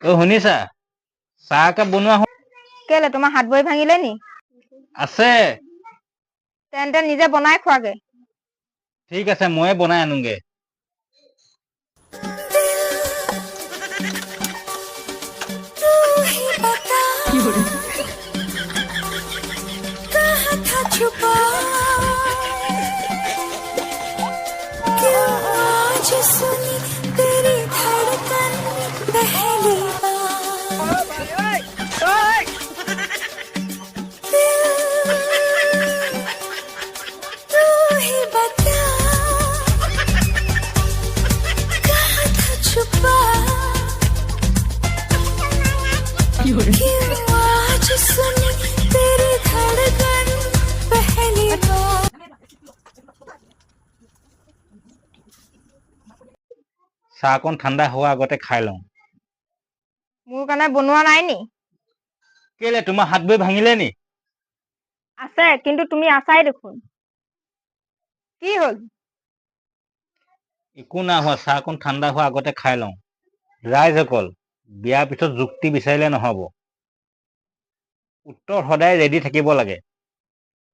অ শুনিছা চাহ একাপ বনোৱা কেলে তোমাৰ হাত ভৰি ভাঙিলে নি? আছে। তেন্তে নিজে বনাই খোৱাগে। ঠিক আছে ময়ে বনাই আনোগে। চাহকণ ঠাণ্ডা হোৱা আগতে খাই লওঁ। মোৰ কাৰণে বনোৱা নাই নি? কেলে তোমাৰ হাত ভৰি ভাঙিলে নি? আছে, কিন্তু তুমি আছাই দেখোন। কি হ'ল? একো নাই হোৱা, চাহকণ ঠাণ্ডা হোৱা আগতে খাই লওঁ। ৰাইজসকল, বিয়াৰ পিছত যুক্তি বিচাৰিলে নহ'ব। উত্তৰ সদায় ৰেডি থাকিব লাগে।